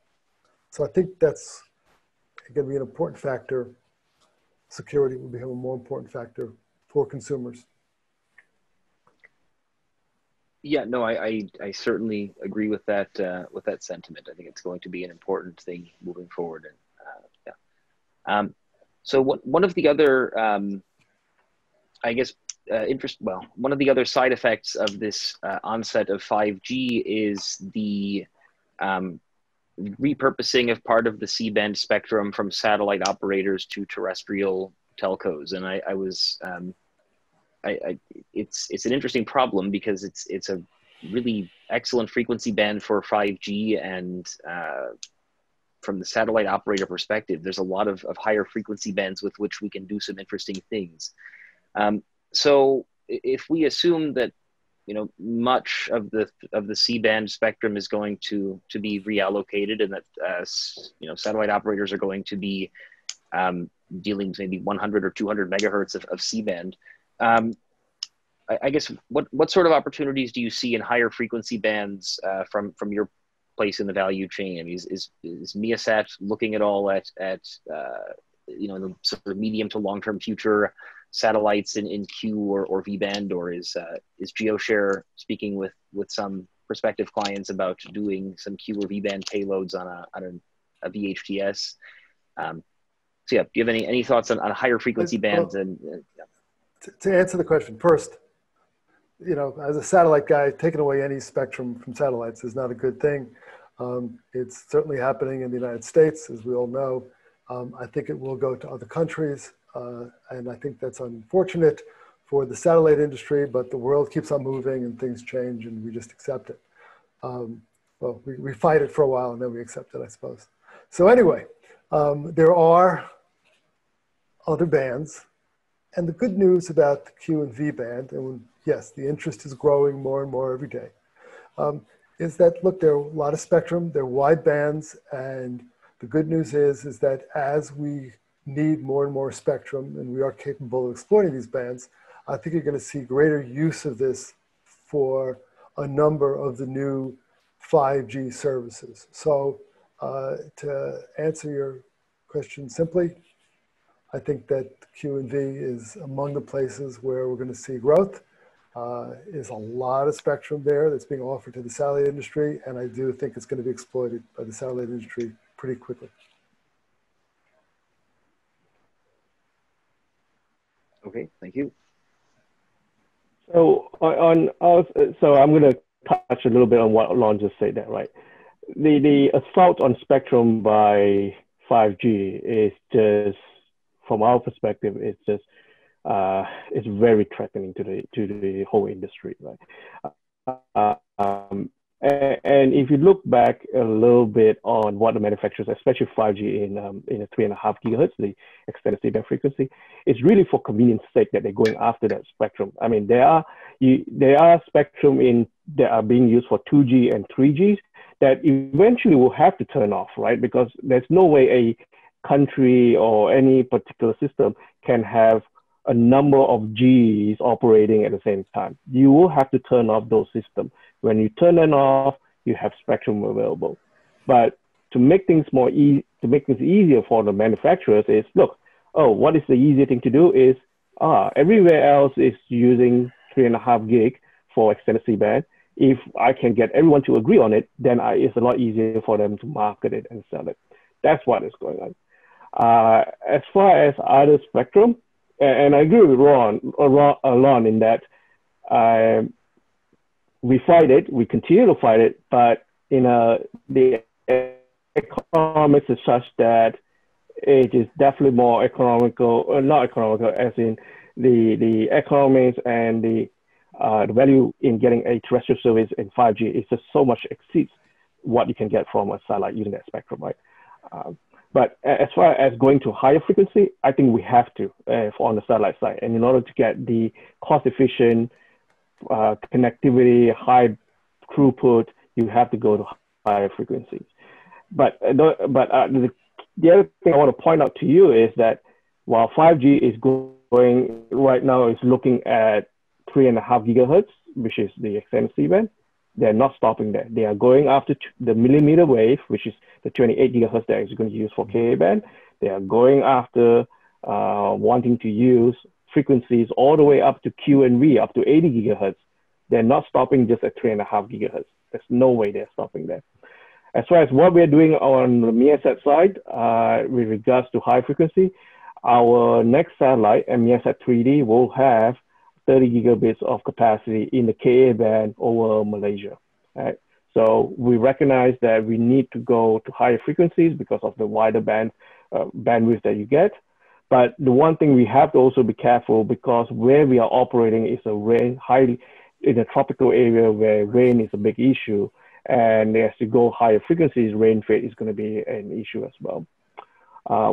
So I think that's going to be an important factor. Security will become a more important factor for consumers. Yeah, no, I certainly agree with that sentiment. I think it's going to be an important thing moving forward. And yeah. So one of the other, I guess, one of the other side effects of this onset of 5G is the repurposing of part of the C-band spectrum from satellite operators to terrestrial telcos. And it's an interesting problem because it's a really excellent frequency band for 5G, and from the satellite operator perspective, there's a lot of higher frequency bands with which we can do some interesting things. So if we assume that much of the C-band spectrum is going to be reallocated, and that satellite operators are going to be dealing with maybe 100 or 200 megahertz of C-band. I guess what sort of opportunities do you see in higher frequency bands from your place in the value chain? I mean, is MEASAT looking at all at the sort of medium to long term future satellites in Q or V band, or is GeoShare speaking with some prospective clients about doing some Q or V band payloads on a VHTS? So yeah, do you have any thoughts on higher frequency bands? And to answer the question first, as a satellite guy, taking away any spectrum from satellites is not a good thing. It's certainly happening in the United States, as we all know. I think it will go to other countries, and I think that's unfortunate for the satellite industry, but the world keeps on moving and things change and we just accept it. Well, we fight it for a while and then we accept it, I suppose. So anyway, there are other bands, and the good news about the Q and V band, and yes, the interest is growing more and more every day, is that, look, there are a lot of spectrum, there are wide bands, and the good news is that as we need more and more spectrum and we are capable of exploiting these bands, I think you're going to see greater use of this for a number of the new 5G services. So to answer your question simply, I think that Q and V is among the places where we're going to see growth. There's a lot of spectrum there that's being offered to the satellite industry, and I do think it's going to be exploited by the satellite industry pretty quickly. Okay, thank you. So so I'm going to touch a little bit on what Lon just said there, right? The assault on spectrum by 5G is just, from our perspective, it's just it's very threatening to the whole industry, right? And if you look back a little bit on what the manufacturers, especially 5G in a 3.5 gigahertz, the extended C-band frequency, it's really for convenience sake that they're going after that spectrum. I mean, there are spectrum that are being used for 2G and 3Gs that eventually will have to turn off, right? Because there's no way a country or any particular system can have a number of Gs operating at the same time. You will have to turn off those systems. When you turn them off, you have spectrum available. But to make things easier for the manufacturers is, look, what is the easier thing to do is, everywhere else is using 3.5 gig for extended C-band. If I can get everyone to agree on it, then it's a lot easier for them to market it and sell it. That's what is going on. As far as other spectrum, and I agree with Lon in that we fight it, we continue to fight it, but the economics is such that it is definitely more economical, not economical, as in the economics and the value in getting a terrestrial service in 5G is just so much exceeds what you can get from a satellite using that spectrum, right? But as far as going to higher frequency, I think we have to on the satellite side. And in order to get the cost-efficient connectivity, high throughput, you have to go to higher frequencies. But the other thing I want to point out to you is that while 5G is going right now, is looking at 3.5 gigahertz, which is the extended C-band, they're not stopping there. They are going after the millimeter wave, which is the 28 gigahertz that is going to use for Ka-band. They are going after wanting to use frequencies all the way up to Q and V, up to 80 gigahertz. They're not stopping just at 3.5 gigahertz. There's no way they're stopping there. As far as what we're doing on the MEASAT side, with regards to high frequency, our next satellite, MEASAT 3D, will have 30 gigabits of capacity in the Ka-band over Malaysia. Right? So we recognize that we need to go to higher frequencies because of the wider bandwidth that you get. But the one thing we have to also be careful, because where we are operating is in a tropical area where rain is a big issue. And as you go higher frequencies, rain fade is going to be an issue as well.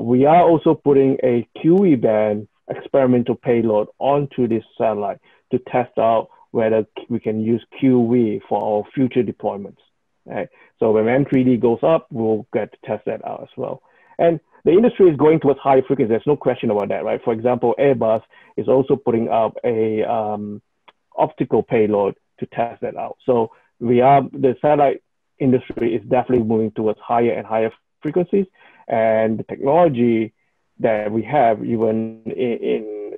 We are also putting a QE band experimental payload onto this satellite to test out whether we can use QV for our future deployments. Right? So when M3D goes up, we'll get to test that out as well. And the industry is going towards high frequency. There's no question about that, right? For example, Airbus is also putting up a optical payload to test that out. So the satellite industry is definitely moving towards higher and higher frequencies, and the technology that we have, even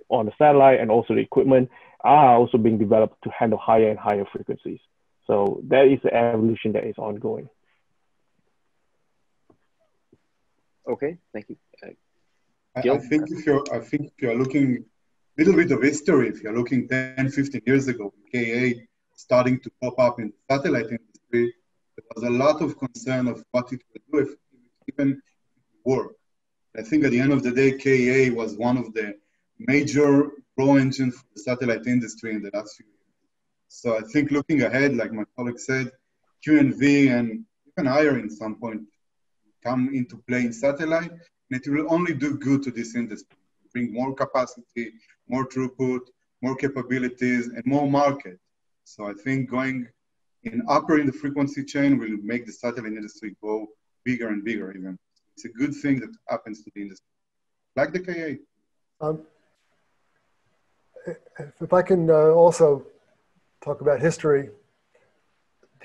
on the satellite and also the equipment, are also being developed to handle higher and higher frequencies. So that is the evolution that is ongoing. Okay, thank you. I think if you're looking a little bit of history, if you're looking 10, 15 years ago, KA starting to pop up in the satellite industry, there was a lot of concern of what it would do if even if it worked. I think at the end of the day, KA was one of the major pro engines for the satellite industry in the last few years. So I think looking ahead, like my colleague said, QNV and even higher in some point come into play in satellite, and it will only do good to this industry. Bring more capacity, more throughput, more capabilities, and more market. So I think going upper in the frequency chain will make the satellite industry go bigger and bigger even. It's a good thing that happens to the industry, like the KA. If I can also talk about history,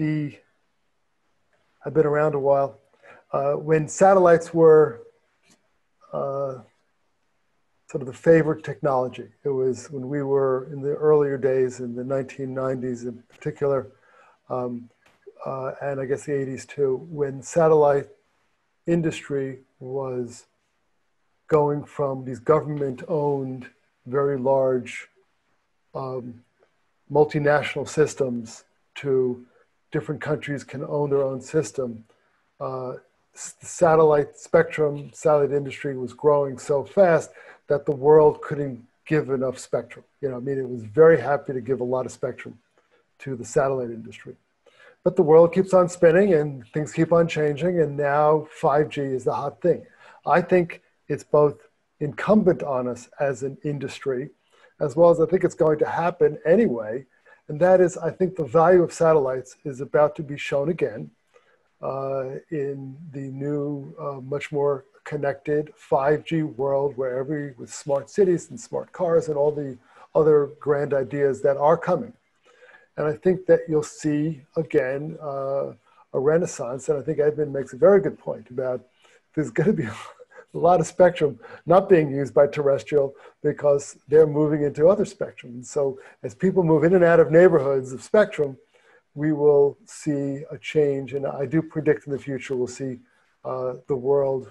I've been around a while. When satellites were sort of the favorite technology, it was when we were in the earlier days in the 1990s in particular, and I guess the 80s too, when satellite industry was going from these government-owned, very large multinational systems to different countries can own their own system. Satellite spectrum, satellite industry was growing so fast that the world couldn't give enough spectrum. You know, I mean, it was very happy to give a lot of spectrum to the satellite industry. But the world keeps on spinning and things keep on changing, and now 5G is the hot thing. I think it's both incumbent on us as an industry, as well as I think it's going to happen anyway, and that is, I think the value of satellites is about to be shown again in the new, much more connected 5G world with smart cities and smart cars and all the other grand ideas that are coming. And I think that you'll see, again, a renaissance. And I think Edmund makes a very good point about there's going to be a lot of spectrum not being used by terrestrial because they're moving into other spectrum. And so as people move in and out of neighborhoods of spectrum, we will see a change. And I do predict in the future we'll see the world,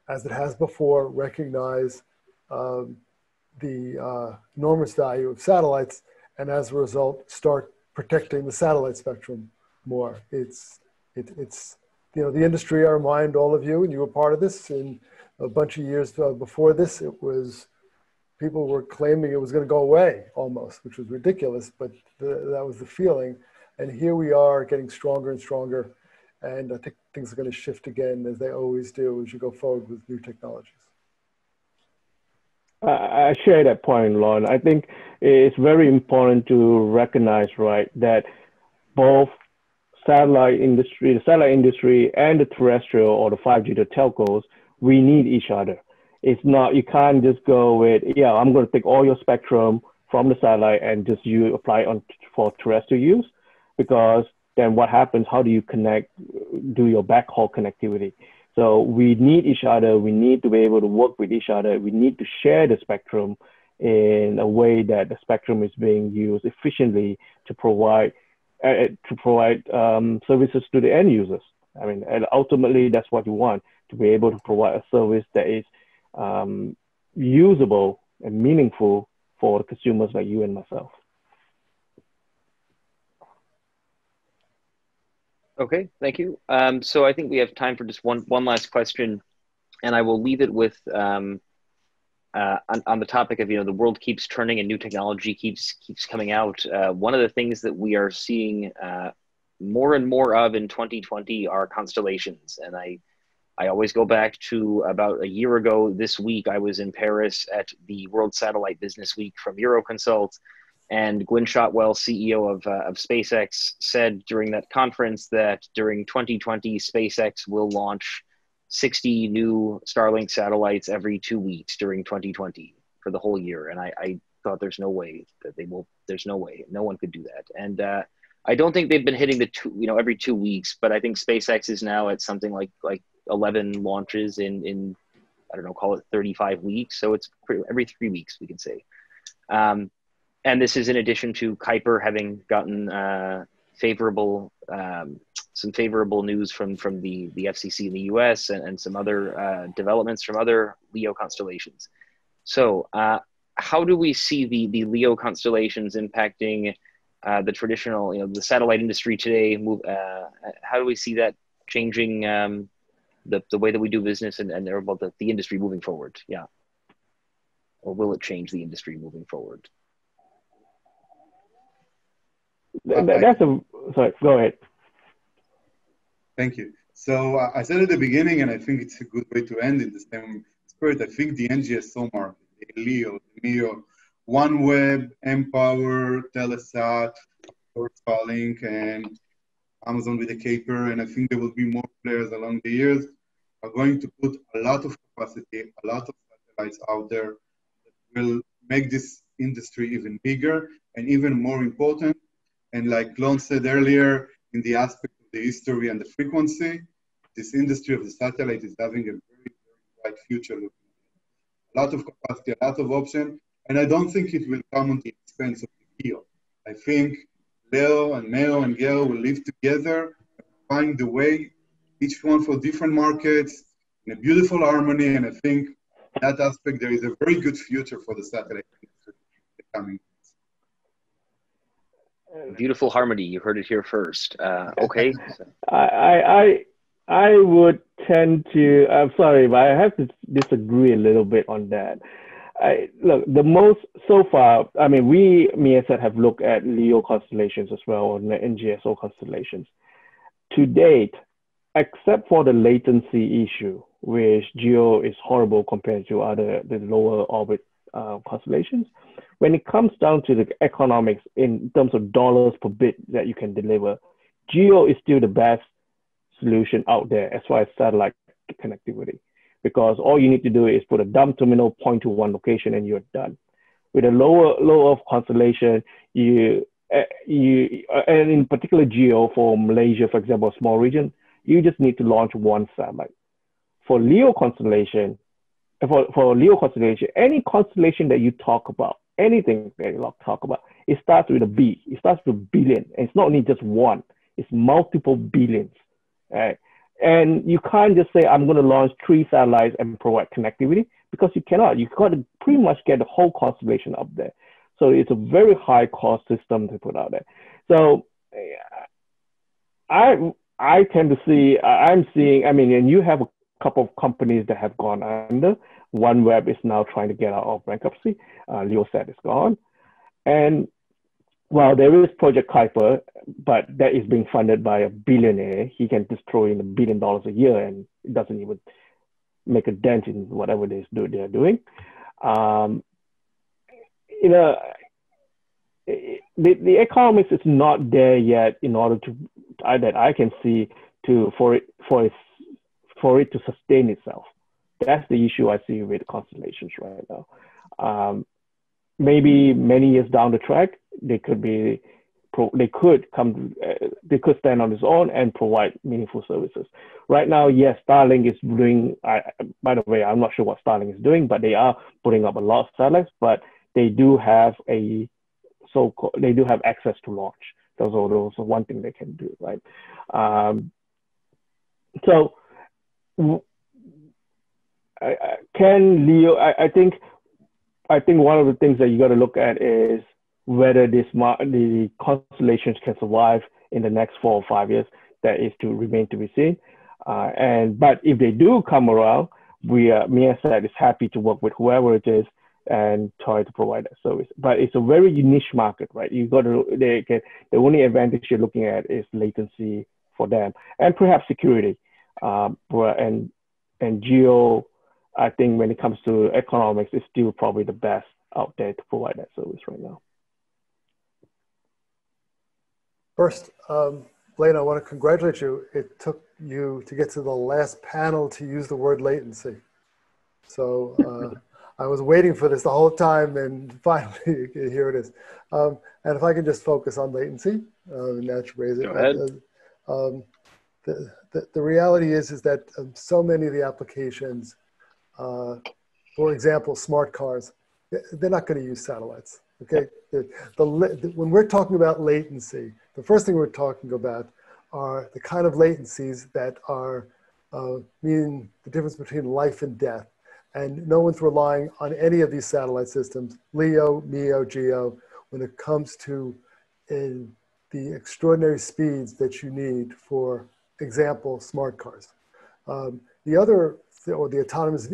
as it has before, recognize the enormous value of satellites, and as a result, start protecting the satellite spectrum more. It's you know, the industry, I remind all of you, and you were part of this in a bunch of years before this, people were claiming it was going to go away almost, which was ridiculous, but that was the feeling. And here we are getting stronger and stronger. And I think things are going to shift again, as they always do, as you go forward with new technologies. I share that point, Lon. I think it's very important to recognize, right, that both the satellite industry and the terrestrial or the 5G, the telcos, we need each other. It's not, you can't just go with, yeah, I'm going to take all your spectrum from the satellite and just apply it for terrestrial use, because then what happens? How do you do your backhaul connectivity? So we need each other. We need to be able to work with each other. We need to share the spectrum in a way that the spectrum is being used efficiently to provide services to the end users. I mean, and ultimately that's what we want, to be able to provide a service that is usable and meaningful for consumers like you and myself. Okay, thank you. So I think we have time for just one last question, and I will leave it with on the topic of, you know, the world keeps turning and new technology keeps coming out. One of the things that we are seeing more and more of in 2020 are constellations, and I I always go back to about a year ago this week. I was in Paris at the World Satellite Business Week from Euroconsult, and Gwynne Shotwell, CEO of SpaceX, said during that conference that during 2020, SpaceX will launch 60 new Starlink satellites every 2 weeks during 2020 for the whole year. And I thought there's no way that they will, there's no way, no one could do that. And I don't think they've been hitting the every 2 weeks, but I think SpaceX is now at something like 11 launches in I don't know, call it 35 weeks. So it's every 3 weeks, we can say. And this is in addition to Kuiper having gotten some favorable news from the FCC in the US and some other developments from other LEO constellations. So how do we see the LEO constellations impacting the traditional, the satellite industry today? How do we see that changing the way that we do business and about the industry moving forward? Yeah. Or will it change the industry moving forward? Sorry, go ahead. Thank you. So I said at the beginning, and I think it's a good way to end in the same spirit, I think the NGSO market, the LEO, the MEO, OneWeb, mPower, Telesat, Starlink, and Amazon with the Kuiper, and I think there will be more players along the years, are going to put a lot of capacity, a lot of satellites out there that will make this industry even bigger and even more important. And like Lon said earlier, in the aspect of the history and the frequency, this industry of the satellite is having a very, very bright future. A lot of capacity, a lot of option, and I don't think it will come on the expense of the LEO. I think LEO and MEO and GEO will live together and find the way, each one for different markets, in a beautiful harmony, and I think that aspect, there is a very good future for the satellite industry in the coming years. Beautiful harmony. You heard it here first. Okay. I would tend to, I'm sorry, but I have to disagree a little bit on that. Look, so far, I mean, me as I have looked at LEO constellations as well, or NGSO constellations. To date, except for the latency issue, which GEO is horrible compared to the lower orbit constellations, when it comes down to the economics in terms of dollars per bit that you can deliver, GEO is still the best solution out there as far as satellite connectivity, because all you need to do is put a dumb terminal, point to one location, and you're done. With a lower constellation, and in particular GEO for Malaysia, for example, a small region, you just need to launch one satellite. For LEO constellation, any constellation that you talk about, anything that you talk about, it starts with a B. It starts with a billion, and it's not only just one; it's multiple billions. Right? And you can't just say, I'm going to launch 3 satellites and provide connectivity, because you cannot. You've got to pretty much get the whole constellation up there. So it's a very high cost system to put out there. So I tend to see, I'm seeing, I mean, and you have a couple of companies that have gone under. OneWeb is now trying to get out of bankruptcy. LeoSat is gone. And while there is Project Kuiper, but that is being funded by a billionaire, he can just throw in $1 billion a year and it doesn't even make a dent in whatever they're doing. The economics is not there yet in order to, that I can see, for it to sustain itself. That's the issue I see with constellations right now. Maybe many years down the track, they could stand on its own and provide meaningful services. Right now, yes, Starlink is doing, by the way, I'm not sure what Starlink is doing, but they are putting up a lot of satellites, but they do have access to launch. Those are one thing they can do, right? Can LEO, I think one of the things that you got to look at is whether the constellations can survive in the next 4 or 5 years. That is to remain to be seen. But if they do come around, me as Sat is happy to work with whoever it is and try to provide that service. But it's a very niche market, right? The only advantage you're looking at is latency for them, and perhaps security. And and geo, I think when it comes to economics, is still probably the best out there to provide that service right now. First, Blaine, I want to congratulate you. It took you to get to the last panel to use the word latency. So I was waiting for this the whole time, and finally, here it is. And if I can just focus on latency, naturally, Go ahead. The reality is that so many of the applications, for example, smart cars, they're not going to use satellites. Okay, when we're talking about latency, the first thing we're talking about are the kind of latencies that are mean the difference between life and death. And no one's relying on any of these satellite systems, LEO, MEO, GEO, when it comes to the extraordinary speeds that you need for example, smart cars. The other, or the autonomous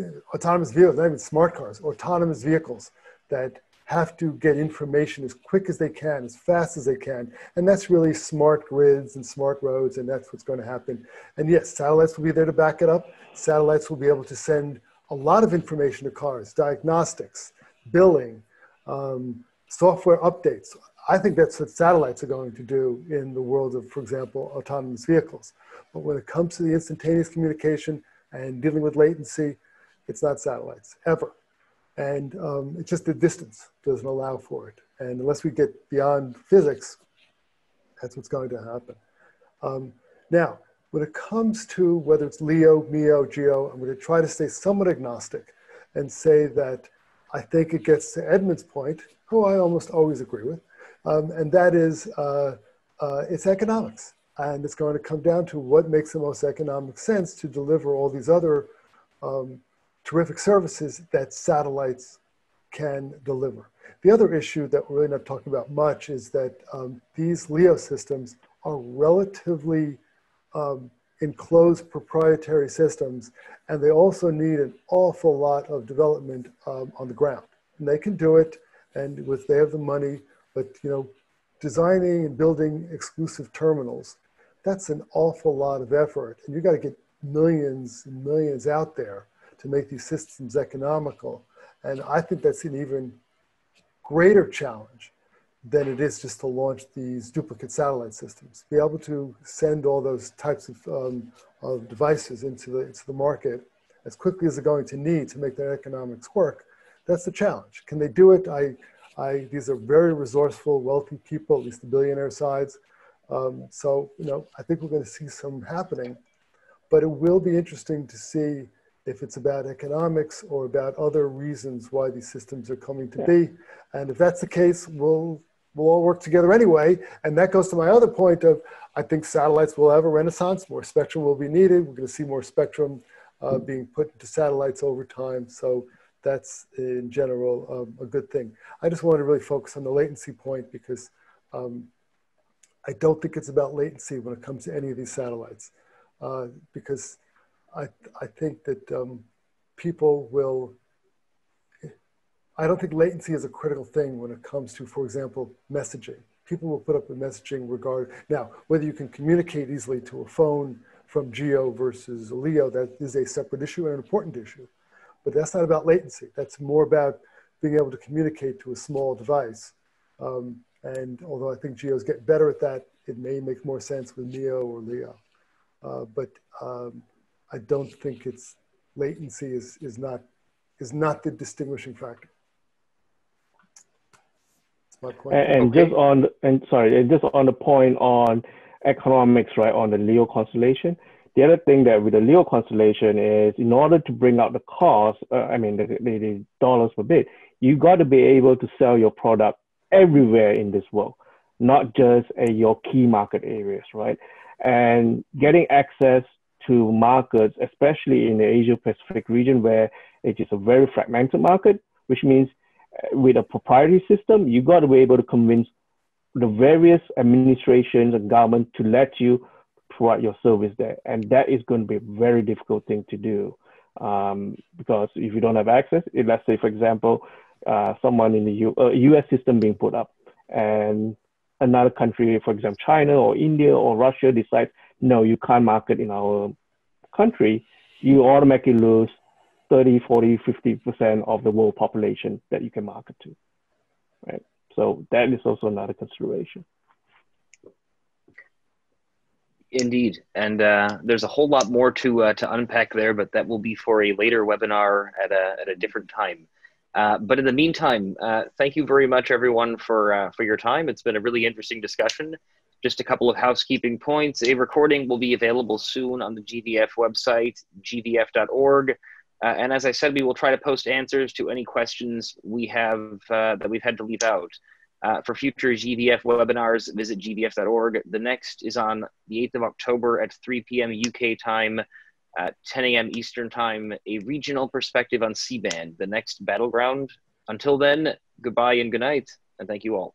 vehicles, not even smart cars, autonomous vehicles that have to get information as quick as they can, as fast as they can. And that's really smart grids and smart roads, and that's what's going to happen. And yes, satellites will be there to back it up. Satellites will be able to send a lot of information to cars, diagnostics, billing, software updates. I think that's what satellites are going to do in the world of, for example, autonomous vehicles. But when it comes to the instantaneous communication and dealing with latency, it's not satellites, ever. And it's just the distance doesn't allow for it. And unless we get beyond physics, that's what's going to happen. Now, when it comes to whether it's LEO, MEO, GEO, I'm going to try to stay somewhat agnostic and say that I think it gets to Edmund's point, who I almost always agree with, and that is it's economics. And it's going to come down to what makes the most economic sense to deliver all these other terrific services that satellites can deliver. The other issue that we're really not talking about much is that these LEO systems are relatively enclosed proprietary systems, and they also need an awful lot of development on the ground. And they can do it, and they have the money, but designing and building exclusive terminals, that's an awful lot of effort. And you got to get millions and millions out there to make these systems economical. And I think that's an even greater challenge than it is just to launch these duplicate satellite systems. Be able to send all those types of devices into the market as quickly as they're going to need to make their economics work, that's the challenge. Can they do it? These are very resourceful, wealthy people, at least the billionaire sides. So, I think we're going to see some happening, but it will be interesting to see if it's about economics or about other reasons why these systems are coming to be. And if that's the case, we'll all work together anyway. And that goes to my other point of, I think satellites will have a renaissance, more spectrum will be needed. We're going to see more spectrum being put into satellites over time. So that's in general a good thing. I just want to really focus on the latency point because I don't think it's about latency when it comes to any of these satellites, because I think that people will, I don't think latency is a critical thing when it comes to, for example, messaging. People will put up a messaging now, whether you can communicate easily to a phone from GEO versus LEO, that is a separate issue and an important issue. But that's not about latency. That's more about being able to communicate to a small device. And although I think GEOs get better at that, it may make more sense with MEO or LEO. But I don't think latency is not the distinguishing factor. That's my point. And just on the point on economics, right, on the LEO constellation. The other thing that with the LEO constellation is, in order to bring out the cost, the dollars per bit, you got to be able to sell your product everywhere in this world, not just your key market areas, right? And getting access to markets, especially in the Asia Pacific region, where it is a very fragmented market, which means with a proprietary system, you got to be able to convince the various administrations and government to let you provide your service there. And that is going to be a very difficult thing to do, because if you don't have access, let's say, for example, someone in the US system being put up, and another country, for example, China or India or Russia decides, no, you can't market in our country, you automatically lose 30, 40, 50% of the world population that you can market to, right? So that is also another consideration. Indeed, and there's a whole lot more to unpack there, but that will be for a later webinar at a different time. But in the meantime, thank you very much, everyone, for your time. It's been a really interesting discussion. Just a couple of housekeeping points. A recording will be available soon on the GVF website, gvf.org. And as I said, we will try to post answers to any questions we have that we've had to leave out. For future GVF webinars, visit gvf.org. The next is on the 8th of October at 3 p.m. UK time, 10 a.m. Eastern time, a regional perspective on C-band, the next battleground. Until then, goodbye and good night, and thank you all.